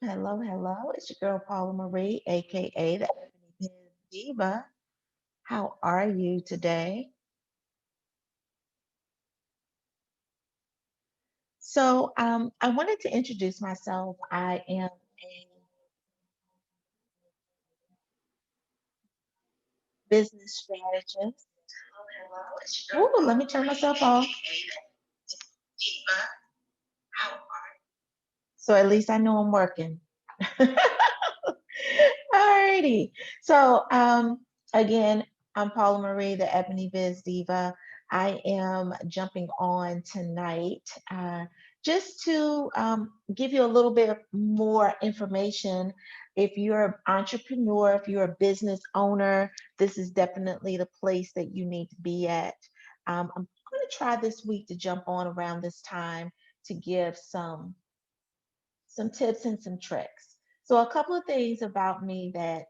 Hello, hello. It's your girl Paula Marie, aka the Ebony Biz Diva. How are you today? I wanted to introduce myself. I am a business strategist. Ooh, let me turn myself off. So at least I know I'm working. Alrighty. Again, I'm Paula Marie, the Ebony Biz Diva. I am jumping on tonight just to give you a little bit more information. If you're an entrepreneur, if you're a business owner, this is definitely the place that you need to be at. I'm going to try this week to jump on around this time to give some tips and some tricks. So, a couple of things about me that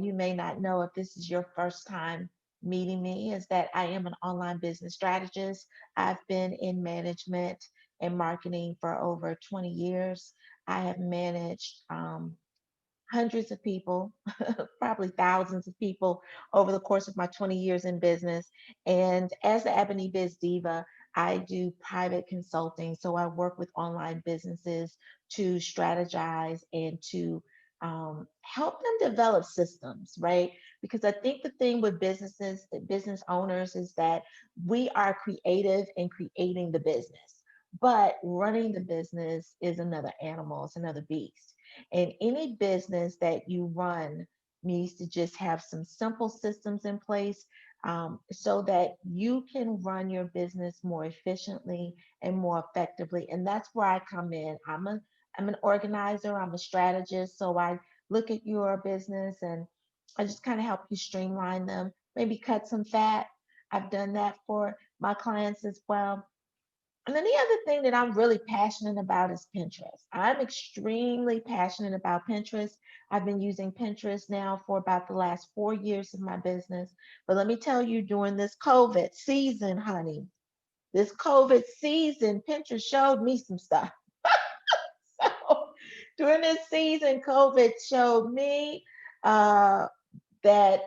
you may not know if this is your first time meeting me is that I am an online business strategist. I've been in management and marketing for over 20 years. I have managed hundreds of people, probably thousands of people over the course of my 20 years in business. And as the Ebony Biz Diva, I do private consulting. So I work with online businesses to strategize and to help them develop systems, right? Because I think the thing with businesses, business owners, is that we are creative in creating the business, but running the business is another animal, it's another beast. And any business that you run needs to just have some simple systems in place so that you can run your business more efficiently and more effectively. And that's where I come in. I'm an organizer, I'm a strategist. So I look at your business and I just kind of help you streamline them, maybe cut some fat. I've done that for my clients as well. And then the other thing that I'm really passionate about is Pinterest. I'm extremely passionate about Pinterest. I've been using Pinterest now for about the last 4 years of my business. But let me tell you, during this COVID season, honey, this COVID season, Pinterest showed me some stuff. So during this season, COVID showed me uh, that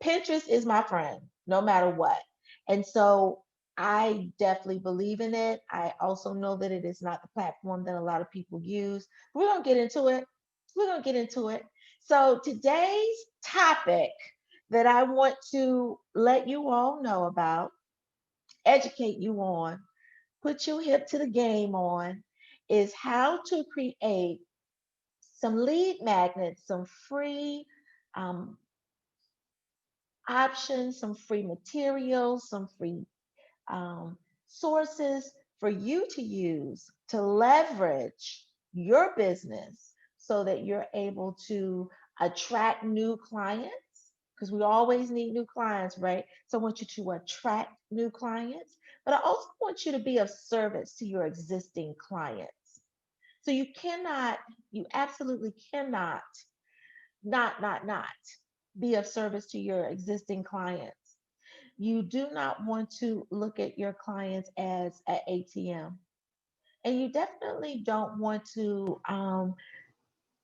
Pinterest is my friend, no matter what. And so I definitely believe in it. I also know that it is not the platform that a lot of people use. We're going to get into it. We're going to get into it. So today's topic that I want to let you all know about, educate you on, put your hip to the game on, is how to create some lead magnets, some free um, options, some free materials, some free um, sources for you to use to leverage your business so that you're able to attract new clients. Because we always need new clients, right? So I want you to attract new clients, but I also want you to be of service to your existing clients. So you absolutely cannot not be of service to your existing clients. You do not want to look at your clients as an ATM. And you definitely don't want to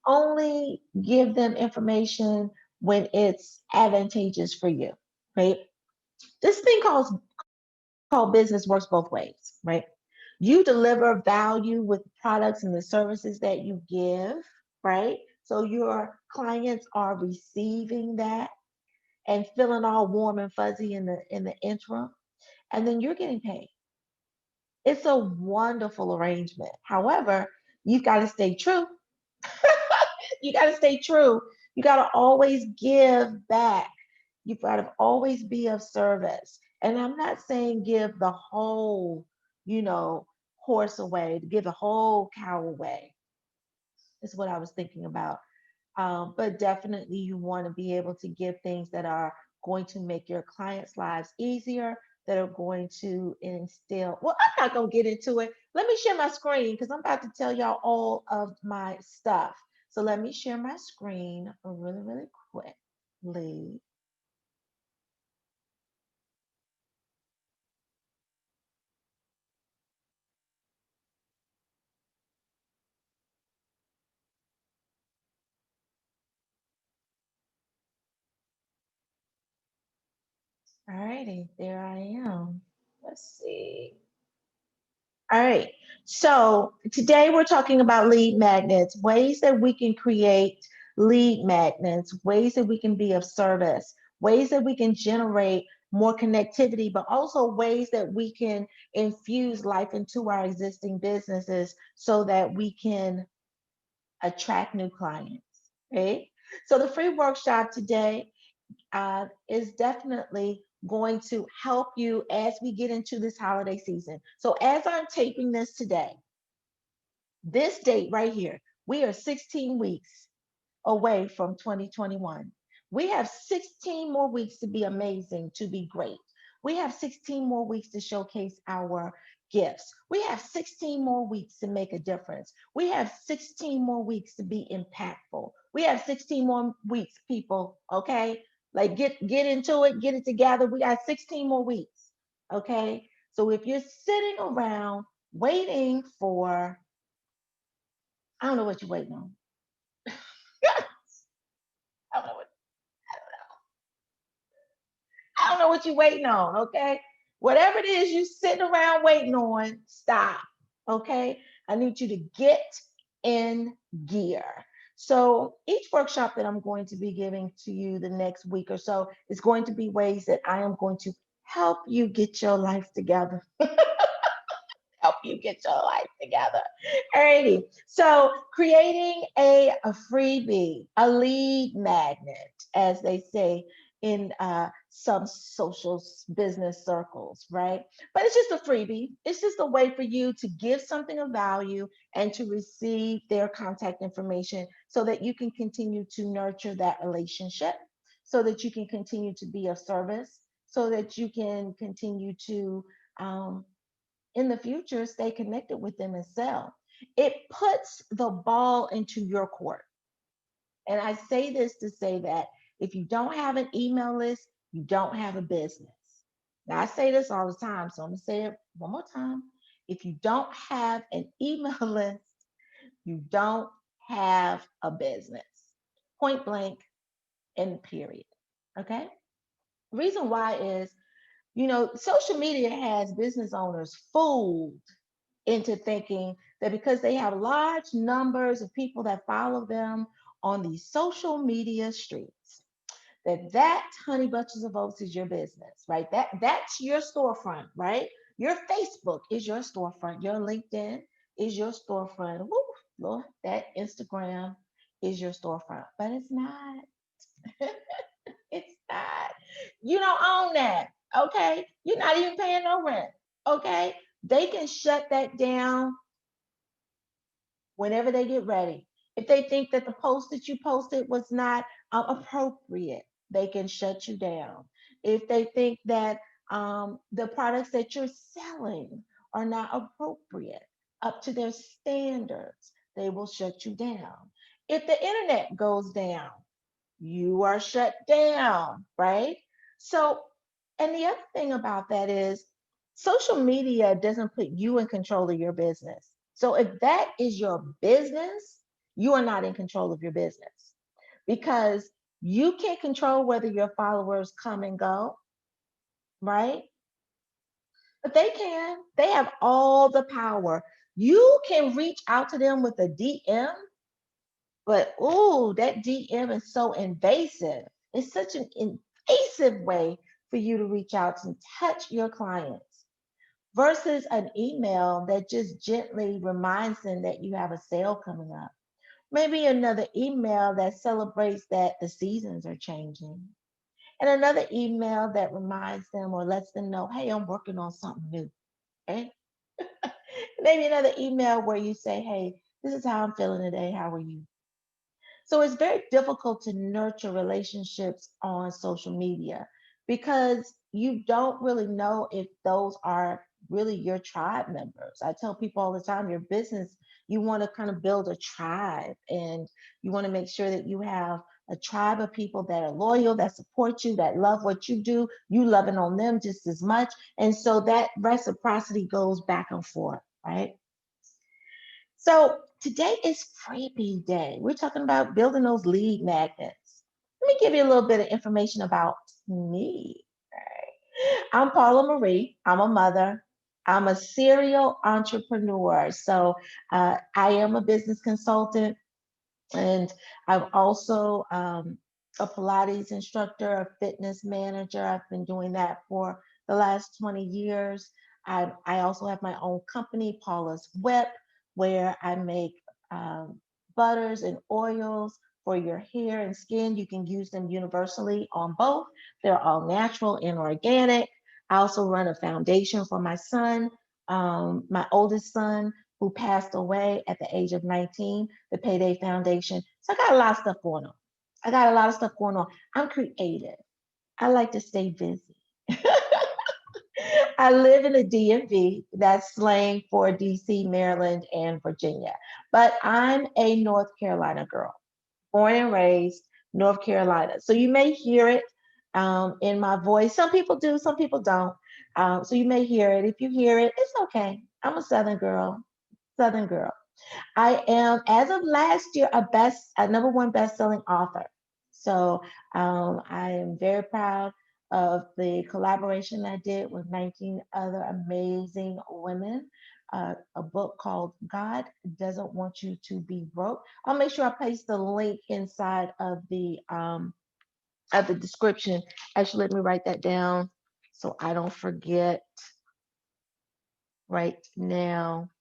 only give them information when it's advantageous for you, right? This thing called business works both ways, right? You deliver value with products and the services that you give, right? So your clients are receiving that and feeling all warm and fuzzy in the interim, and then you're getting paid. It's a wonderful arrangement. However, you've got to stay true. You got to stay true. You got to always give back. You've got to always be of service. And I'm not saying give the whole, you know, horse away, to give the whole cow away. Is what I was thinking about. But definitely, you want to be able to give things that are going to make your clients' lives easier, that are going to instill. Well, I'm not going to get into it. Let me share my screen because I'm about to tell y'all all of my stuff. So let me share my screen really, really quickly. All righty, there I am. Let's see. All right. So today we're talking about lead magnets, ways that we can create lead magnets, ways that we can be of service, ways that we can generate more connectivity, but also ways that we can infuse life into our existing businesses so that we can attract new clients. Right. So the free workshop today is definitely going to help you as we get into this holiday season. So, as I'm taping this today, this date right here, we are 16 weeks away from 2021. We have 16 more weeks to be amazing, to be great. We have 16 more weeks to showcase our gifts. We have 16 more weeks to make a difference. We have 16 more weeks to be impactful. We have 16 more weeks, people, okay? Like get into it, get it together. We got 16 more weeks. Okay? So if you're sitting around waiting for, I don't know what you're waiting on. I don't know what I don't know what you're waiting on, okay? Whatever it is you sitting around waiting on, stop, okay? I need you to get in gear. So each workshop that I'm going to be giving to you the next week or so is going to be ways that I am going to help you get your life together. Help you get your life together. Alrighty. So creating a freebie, a lead magnet, as they say in some social business circles, right? But it's just a freebie. It's just a way for you to give something of value and to receive their contact information so that you can continue to nurture that relationship, so that you can continue to be of service, so that you can continue to um, in the future stay connected with them and sell. It puts the ball into your court. And I say this to say that if you don't have an email list, you don't have a business. Now, I say this all the time, so I'm going to say it one more time. If you don't have an email list, you don't have a business. Point blank and period. Okay? The reason why is, social media has business owners fooled into thinking that because they have large numbers of people that follow them on these social media streets, that honey bunches of oats is your business, right? That's your storefront, right? Your Facebook is your storefront. Your LinkedIn is your storefront. Woo, Lord, that Instagram is your storefront, but it's not. It's not. You don't own that. Okay. You're not even paying no rent. Okay. They can shut that down whenever they get ready. If they think that the post that you posted was not appropriate, they can shut you down. If they think that the products that you're selling are not appropriate, up to their standards, they will shut you down. If the internet goes down, you are shut down, right? So, and the other thing about that is social media doesn't put you in control of your business. So, if that is your business, you are not in control of your business because you can't control whether your followers come and go, right? But they can. They have all the power. You can reach out to them with a DM. But oh, that DM is so invasive. It's such an invasive way for you to reach out and touch your clients versus an email that just gently reminds them that you have a sale coming up. Maybe another email that celebrates that the seasons are changing. And another email that reminds them or lets them know, hey, I'm working on something new. Okay? Maybe another email where you say, hey, this is how I'm feeling today. How are you? So it's very difficult to nurture relationships on social media because you don't really know if those are really your tribe members. I tell people all the time, your business, you want to kind of build a tribe and you want to make sure that you have a tribe of people that are loyal, that support you, that love what you do, you loving on them just as much. And so that reciprocity goes back and forth, right? So today is freebie day. We're talking about building those lead magnets. Let me give you a little bit of information about me. I'm Paula Marie. I'm a mother. I'm a serial entrepreneur. So I am a business consultant, and I'm also a Pilates instructor, a fitness manager. I've been doing that for the last 20 years. I also have my own company, Paula's Whip, where I make um, butters and oils for your hair and skin. You can use them universally on both. They're all natural and organic. I also run a foundation for my son, my oldest son, who passed away at the age of 19, the Payday Foundation. So I got a lot of stuff going on. I got a lot of stuff going on. I'm creative. I like to stay busy. I live in the DMV, that's slang for DC, Maryland, and Virginia. But I'm a North Carolina girl, born and raised North Carolina. So you may hear it in my voice. Some people do, some people don't. So you may hear it. If you hear it, it's okay. I'm a Southern girl, Southern girl. I am, as of last year, a number one best-selling author. So I am very proud of the collaboration I did with 19 other amazing women. A book called God Doesn't Want You to Be Broke. I'll make sure I paste the link inside of the description. Actually, let me write that down so I don't forget right now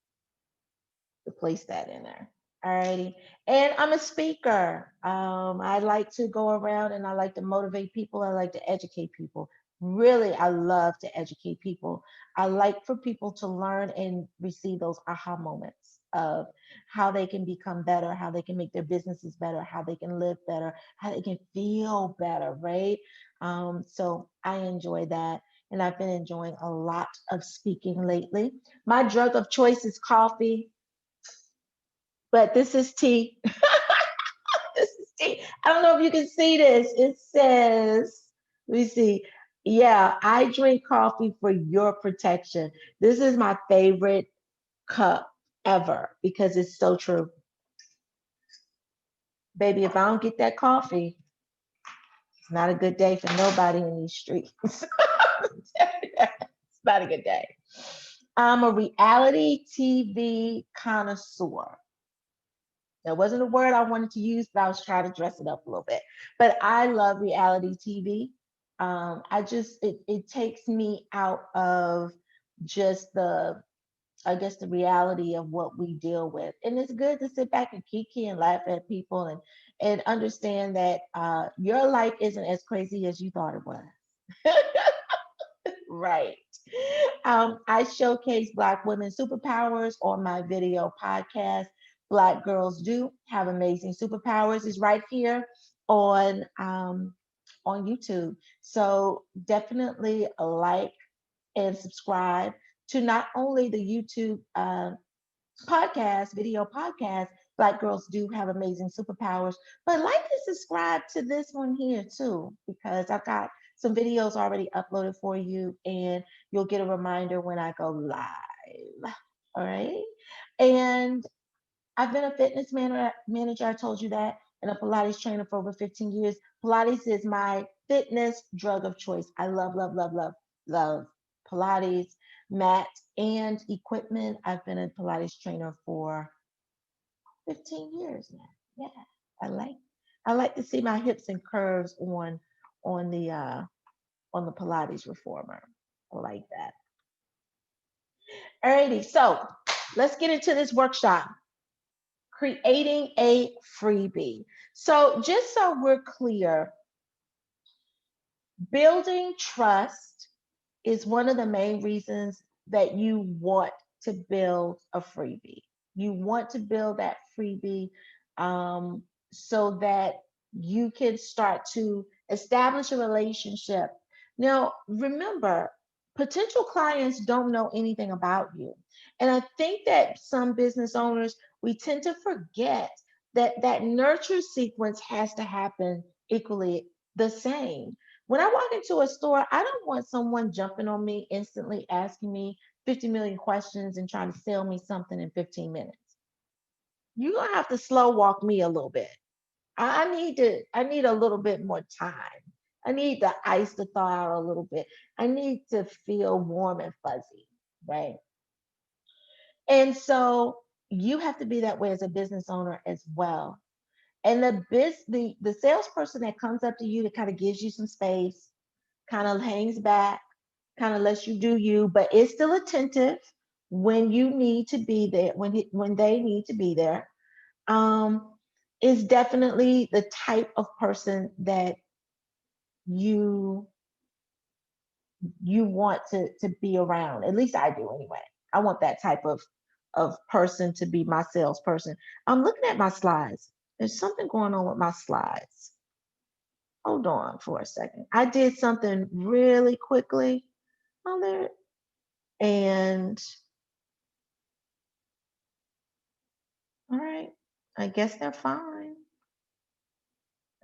to place that in there. Alrighty. And I'm a speaker. I like to go around and I like to motivate people. I like to educate people. Really, I love to educate people. I like for people to learn and receive those aha moments of how they can become better, how they can make their businesses better, how they can live better, how they can feel better, right? So I enjoy that. And I've been enjoying a lot of speaking lately. My drug of choice is coffee, but this is tea. This is tea. I don't know if you can see this. It says, let me see. Yeah, I drink coffee for your protection. This is my favorite cup ever because it's so true. Baby, if I don't get that coffee, it's not a good day for nobody in these streets. It's not a good day. I'm a reality TV connoisseur. That wasn't a word I wanted to use, but I was trying to dress it up a little bit. But I love reality TV. It takes me out of just I guess the reality of what we deal with. And it's good to sit back and kiki and laugh at people and understand that your life isn't as crazy as you thought it was. Right. I showcase Black women's superpowers on my video podcast. Black girls do have amazing superpowers. Is right here on on YouTube. So definitely like and subscribe to not only the YouTube podcast, video podcast, Black girls do have amazing superpowers. But like and subscribe to this one here too, because I've got some videos already uploaded for you, and you'll get a reminder when I go live. All right. And I've been a manager, I told you that, and a Pilates trainer for over 15 years. Pilates is my fitness drug of choice. I love, love, love, love, love Pilates, mats, and equipment. I've been a Pilates trainer for 15 years now. Yeah, I like I like to see my hips and curves on the uh on the Pilates reformer. I like that. Alrighty, so let's get into this workshop. Creating a freebie. So just so we're clear, building trust is one of the main reasons that you want to build a freebie. You want to build that freebie so that you can start to establish a relationship. Now, remember, potential clients don't know anything about you. And I think that some business owners, we tend to forget that that nurture sequence has to happen equally the same. When I walk into a store, I don't want someone jumping on me instantly asking me 50 million questions and trying to sell me something in 15 minutes. You're gonna have to slow walk me a little bit. I need a little bit more time. I need the ice to thaw out a little bit. I need to feel warm and fuzzy, right? And so you have to be that way as a business owner as well. And the salesperson that comes up to you that kind of gives you some space, kind of hangs back, kind of lets you do you, but is still attentive when you need to be there, when they need to be there, um, is definitely the type of person that you you want to be around. At least I do anyway. I want that type of person to be my salesperson. I'm looking at my slides. There's something going on with my slides. Hold on for a second. I did something really quickly on there, and all right, I guess they're fine.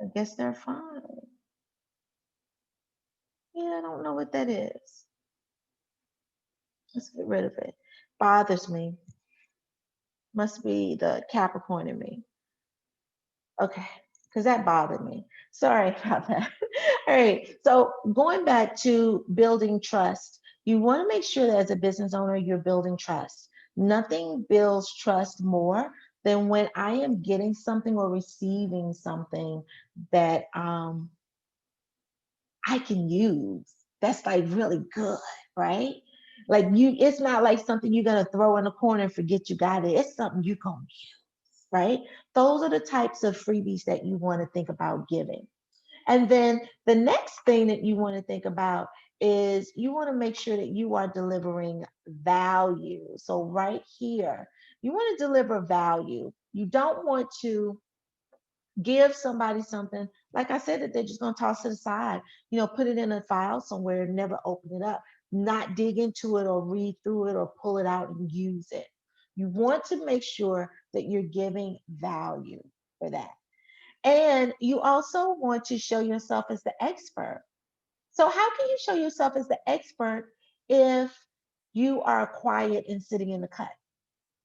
I guess they're fine. Yeah, I don't know what that is. Let's get rid of it. Bothers me. Must be the Capricorn in me. Okay, because that bothered me. Sorry about that. All right, so going back to building trust, you want to make sure that as a business owner, you're building trust. Nothing builds trust more than when I am getting something or receiving something that I can use. That's like really good, right? Like it's not like something you're gonna throw in a corner and forget you got it. It's something you gonna use, right? Those are the types of freebies that you want to think about giving. And then the next thing that you want to think about is you want to make sure that you are delivering value. So right here, you want to deliver value. You don't want to give somebody something, like I said, that they're just going to toss it aside, put it in a file somewhere and never open it up, not dig into it or read through it or pull it out and use it. You want to make sure that you're giving value for that. And you also want to show yourself as the expert. So, how can you show yourself as the expert if you are quiet and sitting in the cut?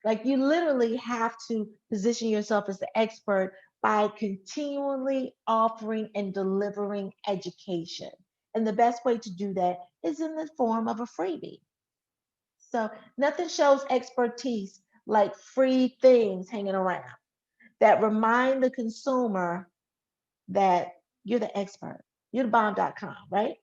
Like you literally have to position yourself as the expert by continually offering and delivering education. And the best way to do that is in the form of a freebie. So nothing shows expertise like free things hanging around that remind the consumer that you're the expert. You're the bomb.com, right?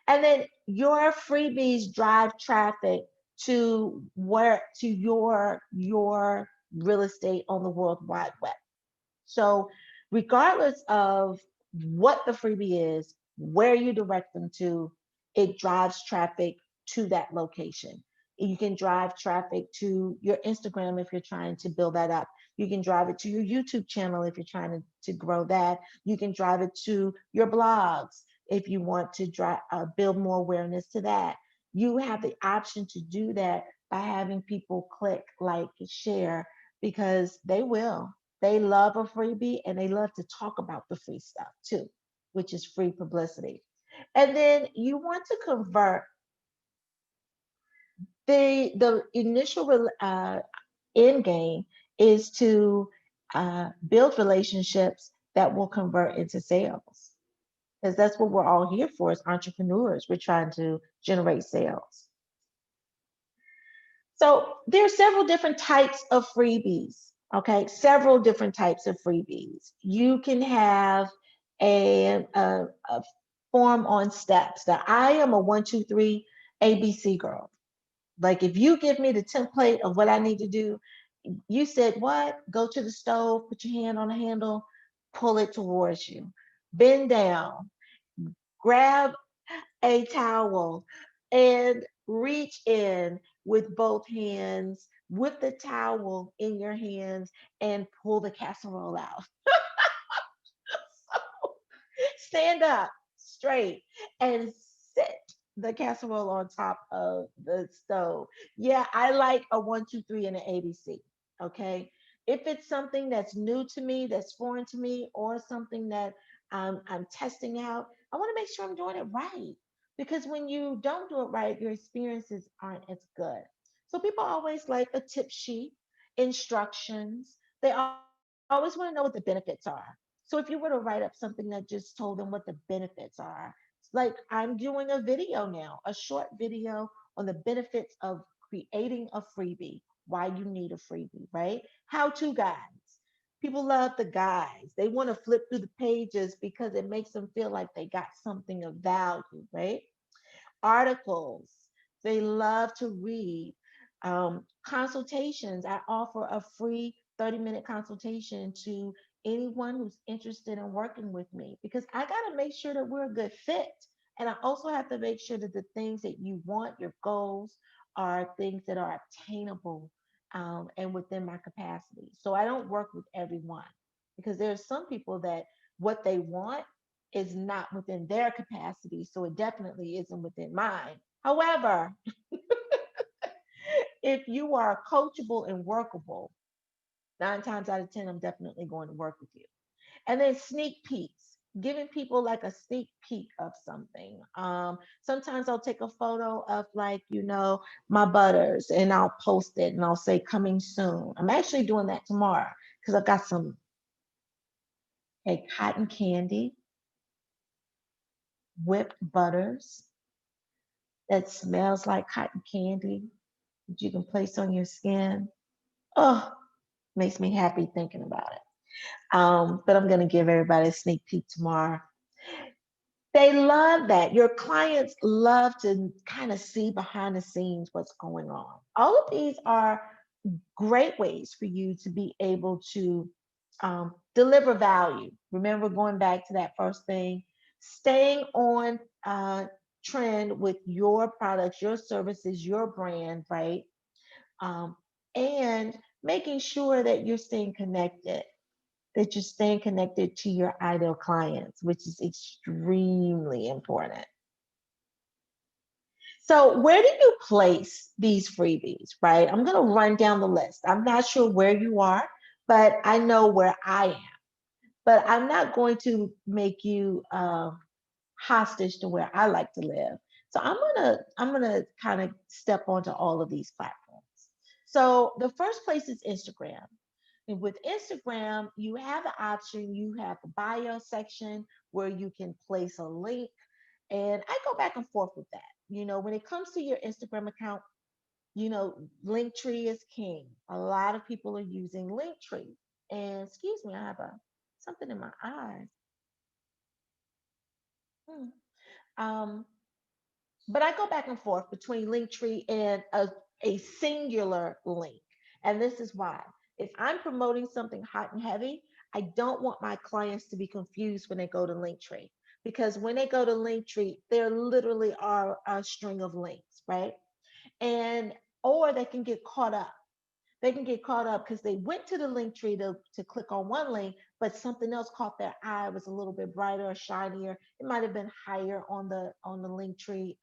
And then your freebies drive traffic to your real estate on the World Wide Web. So regardless of what the freebie is, where you direct them to, it drives traffic to that location. You can drive traffic to your Instagram if you're trying to build that up. You can drive it to your YouTube channel if you're trying to grow that. You can drive it to your blogs if you want to build more awareness to that. You have the option to do that by having people click, like, share, because they will. They love a freebie and they love to talk about the free stuff too, which is free publicity. And then you want to convert the initial end game is to build relationships that will convert into sales, because that's what we're all here for as entrepreneurs. We're trying to generate sales. So there are several different types of freebies. Okay, several different types of freebies. You can have a form on steps. That I am a 1, 2, 3 ABC girl. Like if you give me the template of what I need to do, you said what? Go to the stove, put your hand on the handle, pull it towards you, bend down, grab a towel and reach in with both hands with the towel in your hands and pull the casserole out. Stand up straight and sit the casserole on top of the stove. Yeah, I like a 1, 2, 3 and an ABC. Okay. If it's something that's new to me, that's foreign to me, or something that I'm testing out, I want to make sure I'm doing it right. Because when you don't do it right, your experiences aren't as good. So people always like a tip sheet, instructions. They always want to know what the benefits are. So So if you were to write up something that just told them what the benefits are, like I'm doing a video now, a short video on the benefits of creating a freebie, why you need a freebie, right? How to guides. People love the guides. They want to flip through the pages because it makes them feel like they got something of value, right? Articles. They love to read. Consultations. I offer a free 30-minute consultation to anyone who's interested in working with me because I got to make sure that we're a good fit. And I also have to make sure that the things that you want, your goals, are things that are obtainable and within my capacity. So I don't work with everyone because there's some people that what they want is not within their capacity, so it definitely isn't within mine. However, if you are coachable and workable, 9 times out of 10, I'm definitely going to work with you. And then sneak peeks, giving people like a sneak peek of something. Sometimes I'll take a photo of like, my butters and I'll post it and I'll say coming soon. I'm actually doing that tomorrow because I've got some a cotton candy, whipped butters that smells like cotton candy that you can place on your skin. Oh, makes me happy thinking about it. But I'm going to give everybody a sneak peek tomorrow. They love that. Your clients love to kind of see behind the scenes what's going on. All of these are great ways for you to be able to deliver value. Remember, going back to that first thing, staying on trend with your products, your services, your brand, right? Um, and making sure that you're staying connected, that you're staying connected to your ideal clients, which is extremely important. So, where do you place these freebies, right? I'm going to run down the list. I'm not sure where you are, but I know where I am. But I'm not going to make you hostage to where I like to live. So I'm gonna kind of step onto all of these platforms. So the first place is Instagram. And with Instagram, you have the option, you have the bio section where you can place a link. And I go back and forth with that. When it comes to your Instagram account, Linktree is king. A lot of people are using Linktree. And excuse me, I have something in my eye. Hmm. Um, but I go back and forth between Linktree and a singular link. And this is why. If I'm promoting something hot and heavy, I don't want my clients to be confused when they go to Linktree. Because when they go to Linktree, there literally are a string of links, right? And or they can get caught up. They can get caught up because they went to the link tree to click on one link, but something else caught their eye, was a little bit brighter or shinier. It might have been higher on the link tree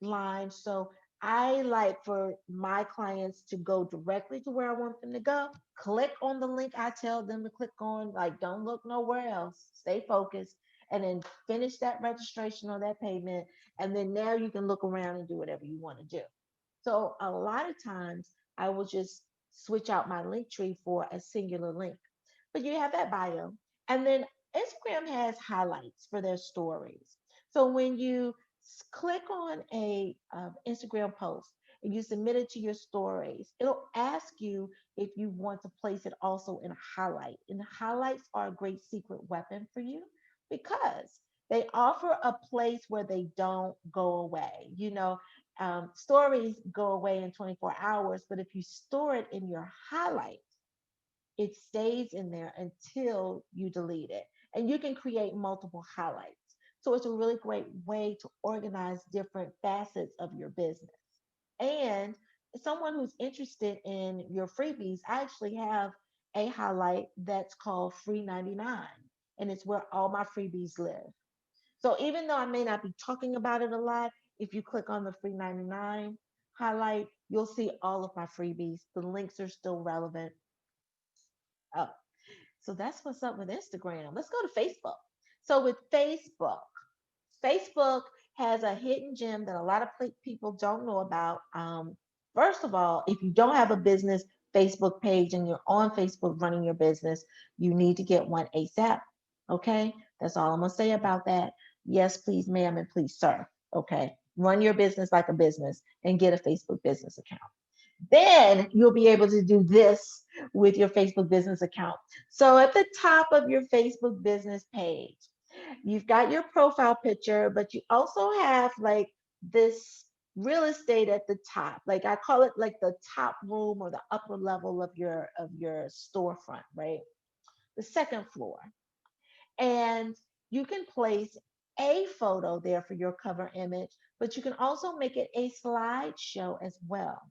line. So I like for my clients to go directly to where I want them to go, click on the link I tell them to click on, like don't look nowhere else, stay focused, and then finish that registration or that payment. And then now you can look around and do whatever you want to do. So a lot of times I will just switch out my link tree for a singular link. But you have that bio. And then Instagram has highlights for their stories. So when you click on a Instagram post and you submit it to your stories, it'll ask you if you want to place it also in a highlight. And highlights are a great secret weapon for you because they offer a place where they don't go away. Stories go away in 24 hours, but if you store it in your highlights, it stays in there until you delete it. And you can create multiple highlights. So it's a really great way to organize different facets of your business. And someone who's interested in your freebies, I actually have a highlight that's called Free 99, and it's where all my freebies live. So even though I may not be talking about it a lot, if you click on the Free 99 highlight, you'll see all of my freebies. The links are still relevant. Oh, so that's what's up with Instagram. Let's go to Facebook. So with Facebook, Facebook has a hidden gem that a lot of people don't know about. First of all, if you don't have a business, Facebook page and you're on Facebook running your business, you need to get one ASAP. Okay, that's all I'm gonna say about that. Yes, please, ma'am, and please, sir. Okay, run your business like a business and get a Facebook business account. Then you'll be able to do this with your Facebook business account. So at the top of your Facebook business page, you've got your profile picture, but you also have like this real estate at the top. Like I call it like the top room or the upper level of your storefront, right? The second floor. And you can place a photo there for your cover image, but you can also make it a slideshow as well.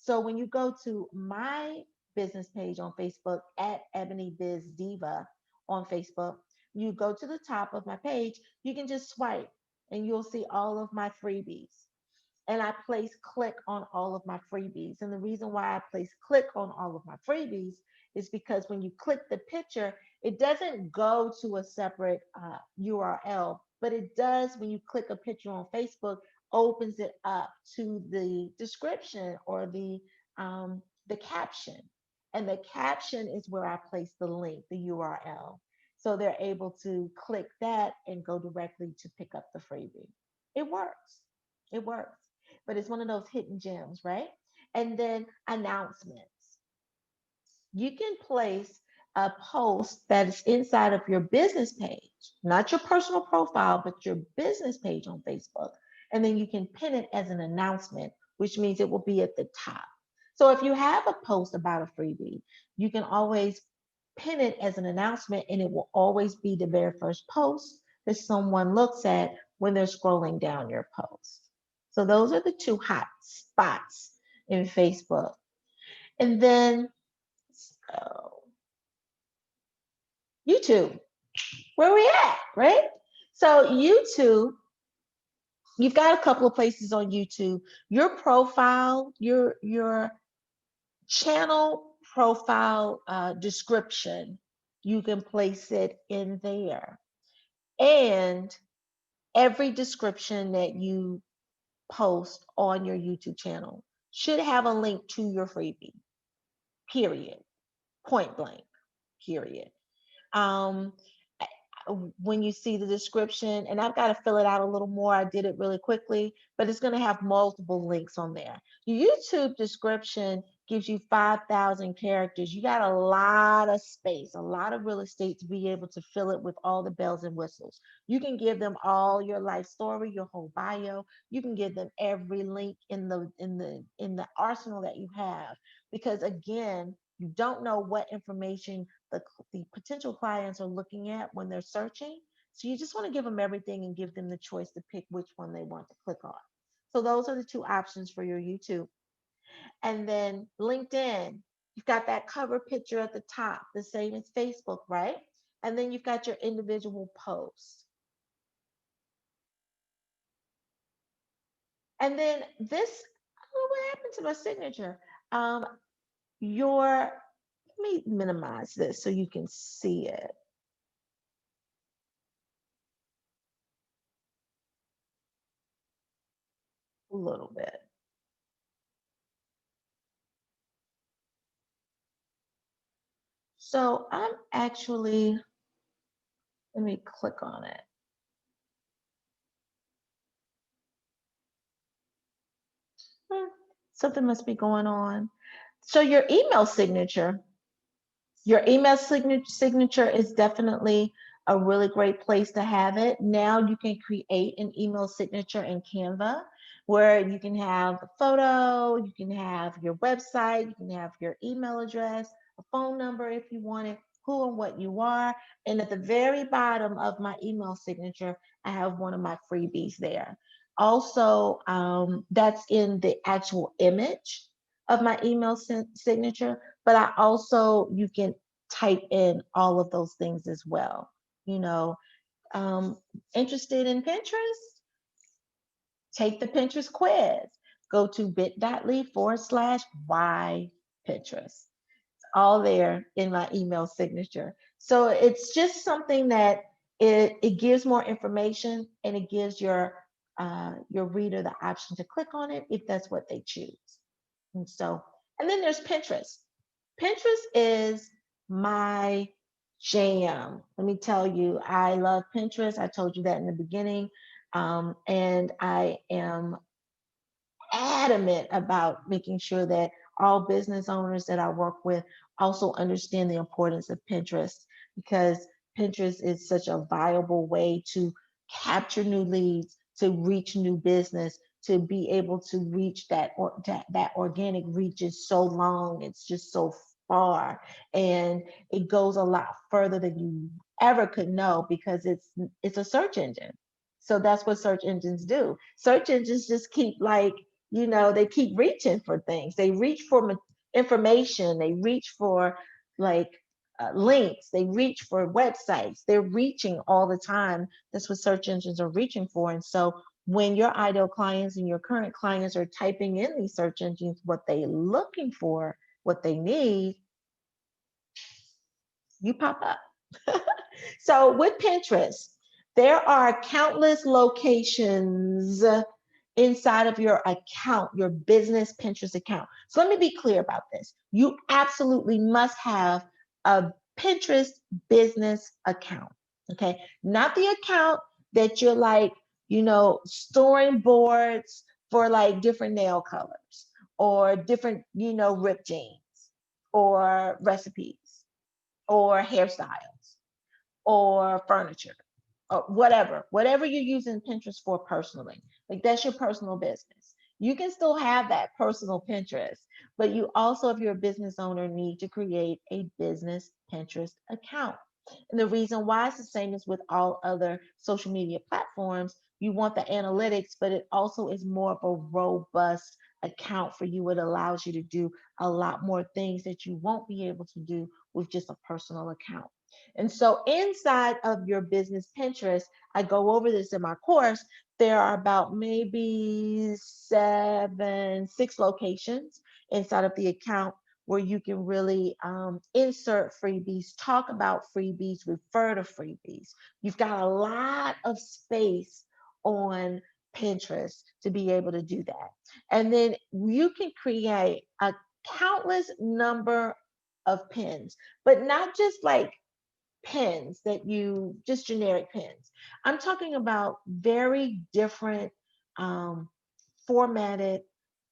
So when you go to my business page on Facebook at EbonyBizDiva on Facebook, you go to the top of my page, you can just swipe and you'll see all of my freebies, and I place click on all of my freebies. And the reason why I place click on all of my freebies is because when you click the picture, it doesn't go to a separate URL, but it does when you click a picture on Facebook, opens it up to the description or the caption. And the caption is where I place the link, the URL. So they're able to click that and go directly to pick up the freebie. It works. It works, but it's one of those hidden gems, right? And then announcements. You can place a post that is inside of your business page, not your personal profile, but your business page on Facebook. And then you can pin it as an announcement, which means it will be at the top. So if you have a post about a freebie, you can always pin it as an announcement and it will always be the very first post that someone looks at when they're scrolling down your post. So those are the two hot spots in Facebook. And then YouTube, where we at, right? So YouTube, you've got a couple of places on YouTube. Your profile, your channel profile description, you can place it in there. And every description that you post on your YouTube channel should have a link to your freebie, period, point blank, period. Um, when you see the description, and I've got to fill it out a little more. I did it really quickly, but it's going to have multiple links on there. Your YouTube description gives you 5,000 characters. You got a lot of space, a lot of real estate to be able to fill it with all the bells and whistles. You can give them all your life story, your whole bio. You can give them every link in the arsenal that you have, because again, you don't know what information the potential clients are looking at when they're searching. So you just want to give them everything and give them the choice to pick which one they want to click on. So those are the two options for your YouTube. And then LinkedIn, you've got that cover picture at the top, the same as Facebook, right? And then you've got your individual posts. And then this, I don't know what happened to my signature. Um, let me minimize this so you can see it a little bit. So I'm actually, let me click on it. Something must be going on. So your email signature is definitely a really great place to have it. Now you can create an email signature in Canva where you can have a photo, you can have your website, you can have your email address, a phone number if you want it, who and what you are. And at the very bottom of my email signature, I have one of my freebies there. Also, that's in the actual image of my email signature, but I also, you can type in all of those things as well. You know, um, interested in Pinterest? Take the Pinterest quiz. Go to bit.ly/y Pinterest. All there in my email signature. So it's just something that it gives more information, and it gives your reader the option to click on it if that's what they choose. And so, and then there's Pinterest. Pinterest is my jam. Let me tell you, I love Pinterest. I told you that in the beginning. And I am adamant about making sure that all business owners that I work with also understand the importance of Pinterest, because Pinterest is such a viable way to capture new leads, to reach new business, to be able to reach that organic reach is so long, it's just so far, and it goes a lot further than you ever could know, because it's a search engine. So that's what search engines do. Search engines just keep like, they keep reaching for things. They reach for information. They reach for like links. They reach for websites. They're reaching all the time. That's what search engines are reaching for. And so when your ideal clients and your current clients are typing in these search engines what they're looking for, what they need, you pop up. So with Pinterest, there are countless locations inside of your account, your business Pinterest account. So let me be clear about this. You absolutely must have a Pinterest business account. Okay. Not the account that you're like, storing boards for like different nail colors or different, ripped jeans or recipes or hairstyles or furniture or whatever you're using Pinterest for personally. Like that's your personal business. You can still have that personal Pinterest, but you also, if you're a business owner, need to create a business Pinterest account. And the reason why it's the same as with all other social media platforms, you want the analytics, but it also is more of a robust account for you. It allows you to do a lot more things that you won't be able to do with just a personal account. And so inside of your business Pinterest, I go over this in my course. There are about maybe six locations inside of the account where you can really insert freebies, talk about freebies, refer to freebies. You've got a lot of space on Pinterest to be able to do that. And then you can create a countless number of pins, but not just like pens that you just generic pens. I'm talking about very different um, formatted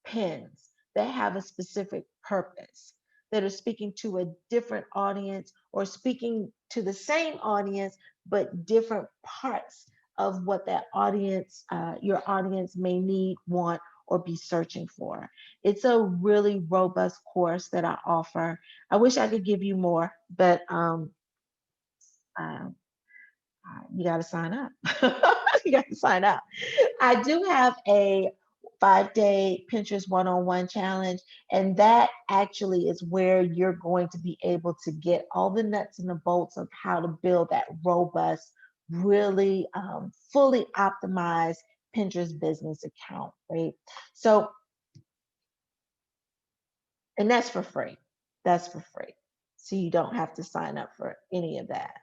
pens that have a specific purpose, that are speaking to a different audience or speaking to the same audience, but different parts of what that audience, your audience may need, want, or be searching for. It's a really robust course that I offer. I wish I could give you more, but um, you got to sign up. You got to sign up. I do have a 5-day Pinterest one-on-one challenge, and that actually is where you're going to be able to get all the nuts and the bolts of how to build that robust, really fully optimized Pinterest business account, right? So, and that's for free. That's for free. So you don't have to sign up for any of that.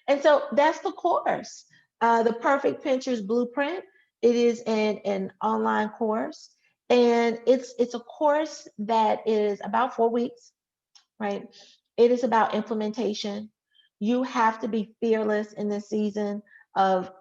And so that's the course. The Perfect Pinterest Blueprint. It is an online course, and it's a course that is about 4 weeks, right? It is about implementation. You have to be fearless in this season of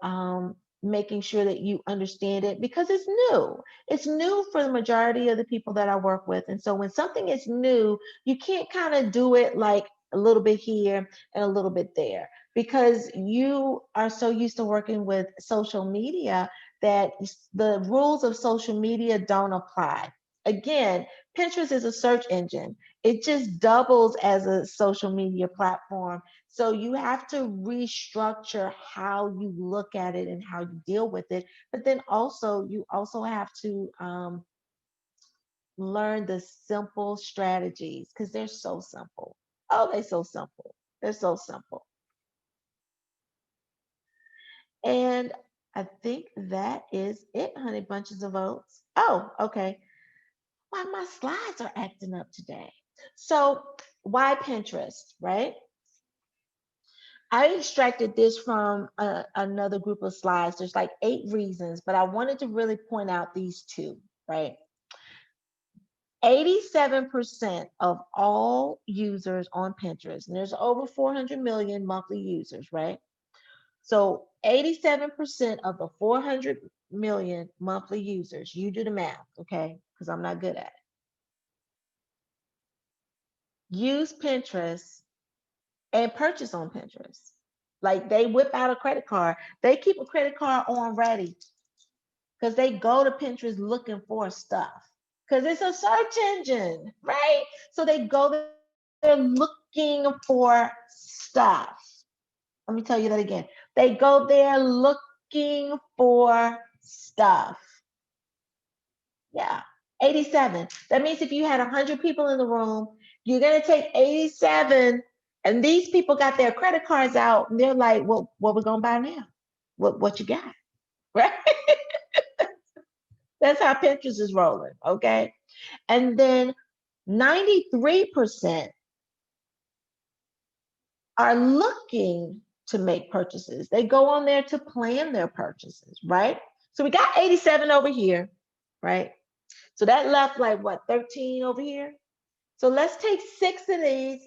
making sure that you understand it, because it's new. It's new for the majority of the people that I work with. And so when something is new, you can't kind of do it like a little bit here and a little bit there, because you are so used to working with social media that the rules of social media don't apply. Again, Pinterest is a search engine. It just doubles as a social media platform. So you have to restructure how you look at it and how you deal with it. But then also, you also have to learn the simple strategies, because they're so simple. Oh, they're so simple. They're so simple. And I think that is it, honey bunches of oats. Oh, okay. Why my slides are acting up today. So why Pinterest, right? I extracted this from another group of slides. There's like 8 reasons, but I wanted to really point out these two, right? 87% of all users on Pinterest, and there's over 400 million monthly users, right? So 87% of the 400 million monthly users, you do the math, okay? Because I'm not good at it. Use Pinterest and purchase on Pinterest. Like they whip out a credit card. They keep a credit card on ready because they go to Pinterest looking for stuff. Because it's a search engine, right? So they go there looking for stuff. Let me tell you that again. They go there looking for stuff. Yeah, 87. That means if you had 100 people in the room, you're going to take 87, and these people got their credit cards out, and they're like, well, what we going to buy now? What you got? Right? That's how Pinterest is rolling, okay? And then 93% are looking to make purchases. They go on there to plan their purchases, right? So we got 87 over here, right? So that left like what, 13 over here? So let's take 6 of these,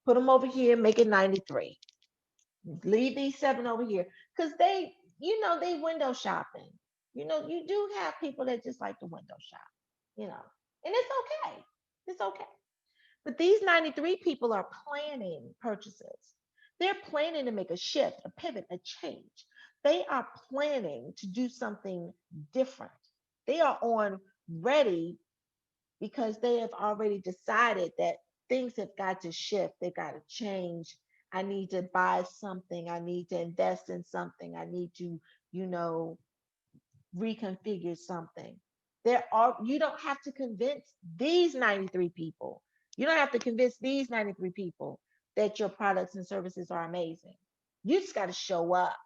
put them over here, make it 93. Leave these 7 over here because they window shopping. You do have people that just like to window shop, and it's okay. It's okay. But these 93 people are planning purchases. They're planning to make a shift, a pivot, a change. They are planning to do something different. They are on ready because they have already decided that things have got to shift, they've got to change. I need to buy something, I need to invest in something, I need to, you know, reconfigure something. You don't have to convince these 93 people. You don't have to convince these 93 people that your products and services are amazing. You just got to show up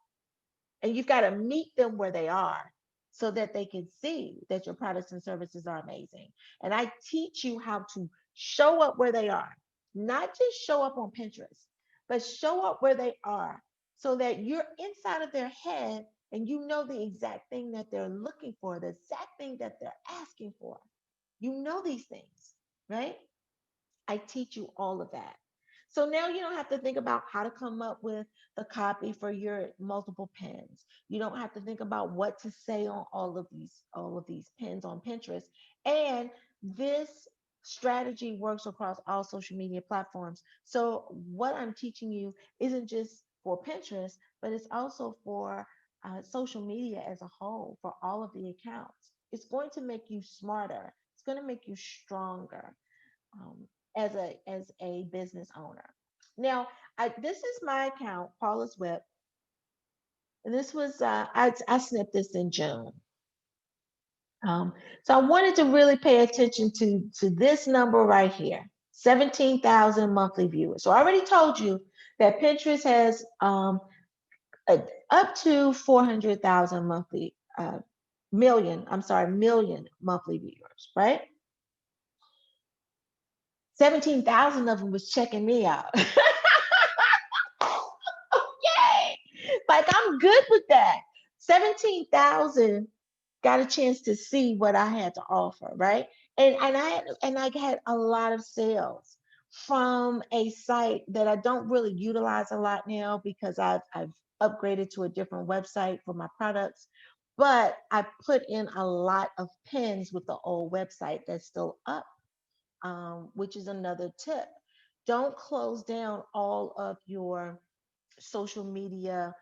and you've got to meet them where they are so that they can see that your products and services are amazing. And I teach you how to show up where they are, not just show up on Pinterest, but show up where they are so that you're inside of their head and you know the exact thing that they're looking for, the exact thing that they're asking for. You know these things, right? I teach you all of that. So now you don't have to think about how to come up with the copy for your multiple pins. You don't have to think about what to say on all of these pins on Pinterest. And this strategy works across all social media platforms. So what I'm teaching you isn't just for Pinterest, but it's also for social media as a whole, for all of the accounts. It's going to make you smarter. It's going to make you stronger um, as a business owner. Now, this is my account, Paula's Whip, and this was I snipped this in June. Um, so I wanted to really pay attention to this number right here, 17,000 monthly viewers. So I already told you that Pinterest has up to 400,000 million monthly viewers, right? 17,000 of them was checking me out. Yay! Like I'm good with that. 17,000 got a chance to see what I had to offer, right? And I had a lot of sales from a site that I don't really utilize a lot now because I've upgraded to a different website for my products. But I put in a lot of pins with the old website that's still up, which is another tip. Don't close down all of your social media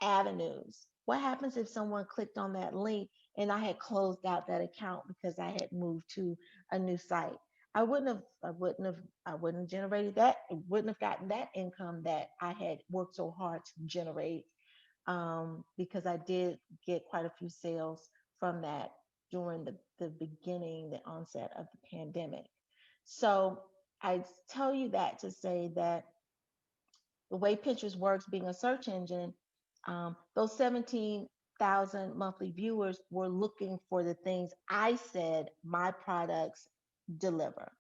avenues. What happens if someone clicked on that link and I had closed out that account because I had moved to a new site? I wouldn't have generated that. I wouldn't have gotten that income that I had worked so hard to generate, because I did get quite a few sales from that during the beginning, the onset of the pandemic. So I tell you that to say that the way Pinterest works, being a search engine, those 17,000 monthly viewers were looking for the things I said my products deliver.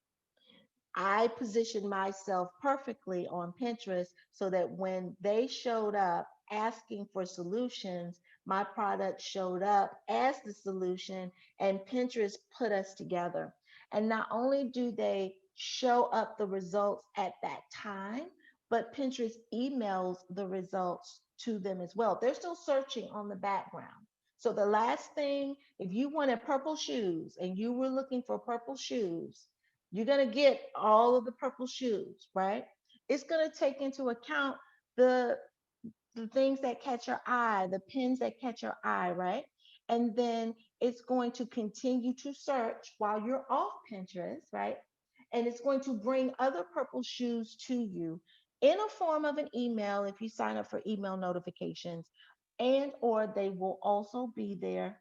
I positioned myself perfectly on Pinterest so that when they showed up asking for solutions, my product showed up as the solution, and Pinterest put us together. And not only do they show up the results at that time, but Pinterest emails the results to them as well. They're still searching on the background. So the last thing, if you wanted purple shoes and you were looking for purple shoes, you're going to get all of the purple shoes, right? It's going to take into account the the things that catch your eye, the pins that catch your eye, right? And then it's going to continue to search while you're off Pinterest, right? And it's going to bring other purple shoes to you in a form of an email if you sign up for email notifications, and or they will also be there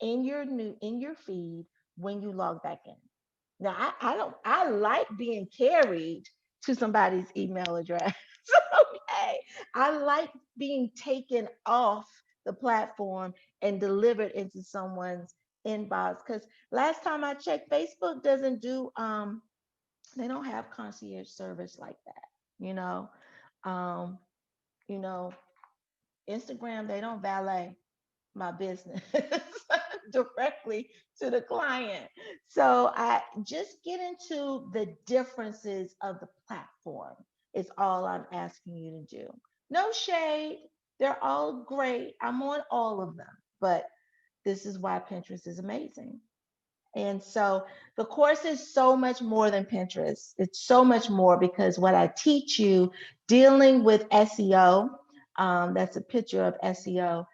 in your feed when you log back in. Now, I don't I like being carried to somebody's email address. Okay. I like being taken off the platform and delivered into someone's inbox. Because last time I checked, Facebook doesn't do they don't have concierge service like that. You know, um, you know, Instagram, they don't valet my business directly to the client. So I just get into the differences of the platform is all I'm asking you to do. No shade. They're all great. I'm on all of them. But this is why Pinterest is amazing. And so the course is so much more than Pinterest. It's so much more because what I teach you dealing with SEO, that's a picture of SEO.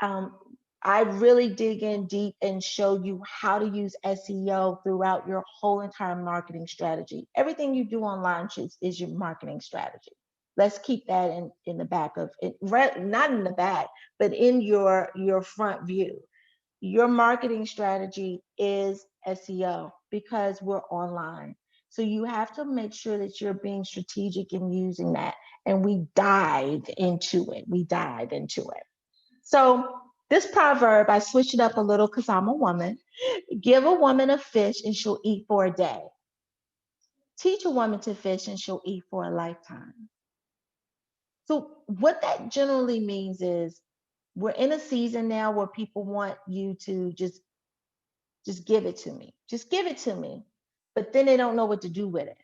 Um, I really dig in deep and show you how to use SEO throughout your whole entire marketing strategy. Everything you do online is your marketing strategy. Let's keep that in the back of it, not in the back, but in your front view. Your marketing strategy is SEO because we're online. So you have to make sure that you're being strategic in using that. And we dive into it. We dive into it. So this proverb, I switched it up a little because I'm a woman. Give a woman a fish and she'll eat for a day. Teach a woman to fish and she'll eat for a lifetime. So what that generally means is we're in a season now where people want you to just give it to me. Just give it to me. But then they don't know what to do with it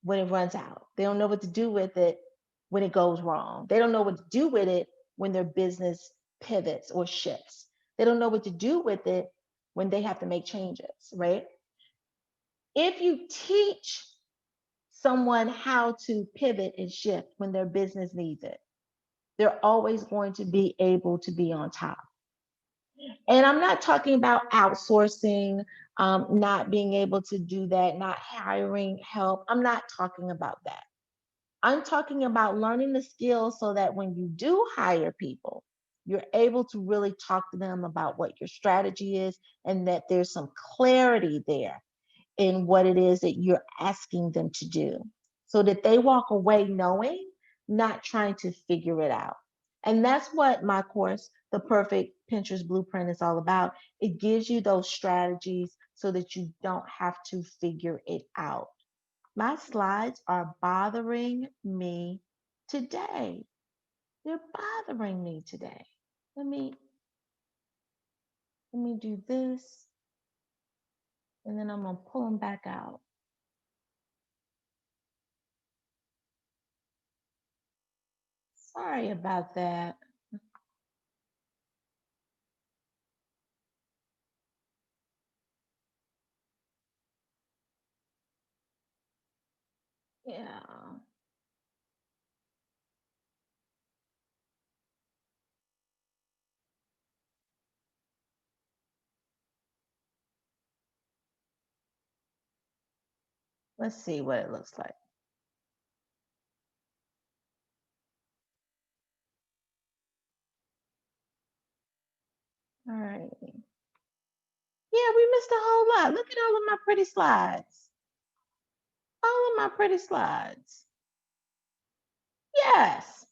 when it runs out. They don't know what to do with it when it goes wrong. They don't know what to do with it when their business pivots or shifts. They don't know what to do with it when they have to make changes, right? If you teach someone how to pivot and shift when their business needs it, they're always going to be able to be on top. And I'm not talking about outsourcing, not being able to do that, not hiring help. I'm not talking about that. I'm talking about learning the skills so that when you do hire people, you're able to really talk to them about what your strategy is and that there's some clarity there in what it is that you're asking them to do so that they walk away knowing, not trying to figure it out. And that's what my course, The Perfect Pinterest Blueprint, is all about. It gives you those strategies so that you don't have to figure it out. My slides are bothering me today. They're bothering me today. Let me let me do this and then I'm gonna pull them back out. Sorry about that. Yeah. Let's see what it looks like. All right. Yeah, we missed a whole lot. Look at all of my pretty slides. All of my pretty slides. Yes.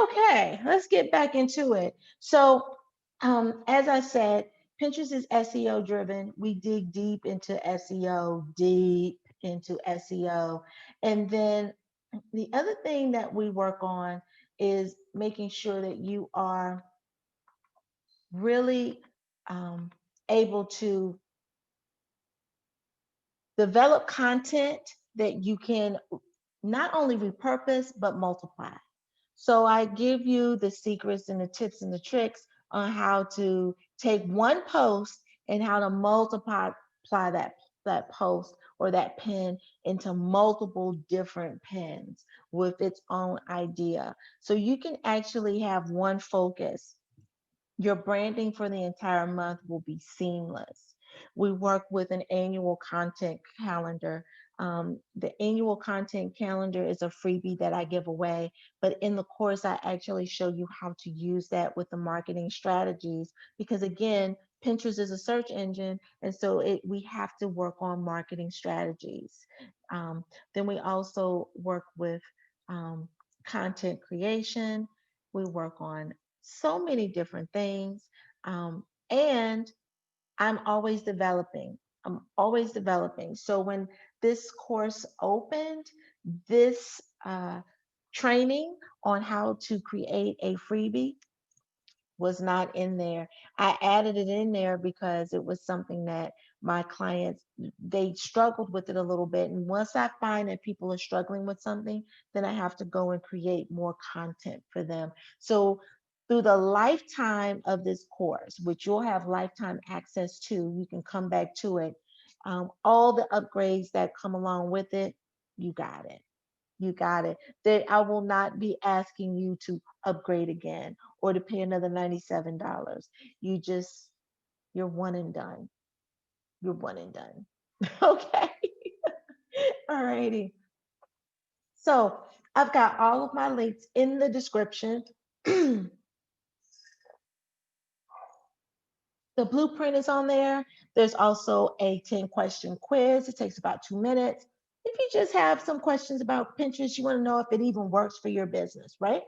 Okay, let's get back into it. So, as I said, Pinterest is SEO driven. We dig deep into SEO, deep into SEO. And then the other thing that we work on is making sure that you are really able to Develop content that you can not only repurpose but multiply. So I give you the secrets and the tips and the tricks on how to take one post and how to multiply that post or that pin into multiple different pins with its own idea. So you can actually have one focus. Your branding for the entire month will be seamless. We work with an annual content calendar. The annual content calendar is a freebie that I give away, but in the course, I actually show you how to use that with the marketing strategies because, again, Pinterest is a search engine, and so we have to work on marketing strategies. Um, then we also work with um, content creation. We work on so many different things. And I'm always developing. I'm always developing. So when this course opened, this training on how to create a freebie was not in there. I added it in there because it was something that my clients they struggled with it a little bit. And once I find that people are struggling with something, then I have to go and create more content for them. So through the lifetime of this course, which you'll have lifetime access to, you can come back to it. All the upgrades that come along with it, you got it. You got it. That I will not be asking you to upgrade again or to pay another $97. You just, you're one and done. You're one and done. Okay. All righty. So I've got all of my links in the description. The blueprint is on there. There's also a 10-question quiz. It takes about 2 minutes. If you just have some questions about Pinterest, you want to know if it even works for your business, right?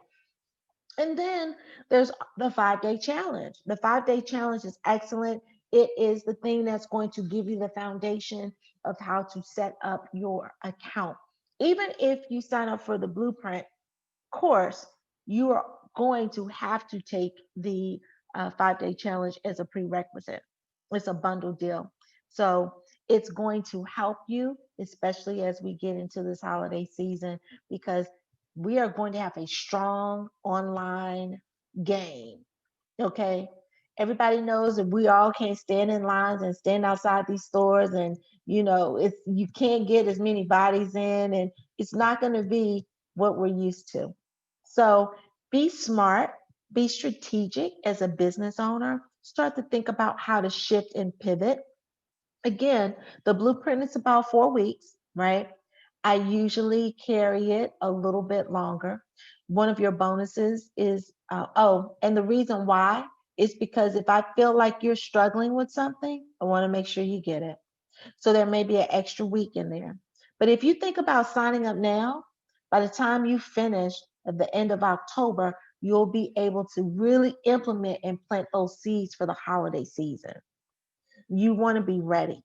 And then there's the 5 day challenge. The 5 day challenge is excellent. It is the thing that's going to give you the foundation of how to set up your account. Even if you sign up for the blueprint course, you are going to have to take the 5 day challenge as a prerequisite. It's a bundle deal. So it's going to help you, especially as we get into this holiday season, because we are going to have a strong online game. Okay. Everybody knows that we all can't stand in lines and stand outside these stores, and it's you can't get as many bodies in, and it's not going to be what we're used to. So be smart, be strategic as a business owner. Start to think about how to shift and pivot. Again, the blueprint is about 4 weeks, right? I usually carry it a little bit longer. One of your bonuses is, and the reason why is because if I feel like you're struggling with something, I want to make sure you get it. So there may be an extra week in there. But if you think about signing up now, by the time you finish at the end of October, you'll be able to really implement and plant those seeds for the holiday season. You want to be ready.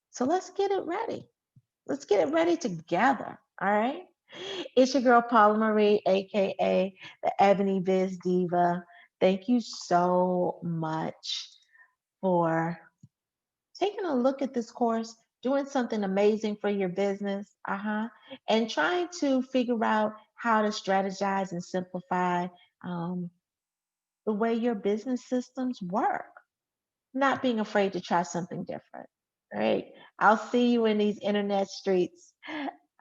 So let's get it ready. Let's get it ready together. All right. It's your girl Paula Marie, aka the Ebony Biz Diva. Thank you so much for taking a look at this course, doing something amazing for your business, and trying to figure out how to strategize and simplify um, the way your business systems work. Not being afraid to try something different. All right. I'll see you in these internet streets.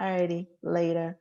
Alrighty, later.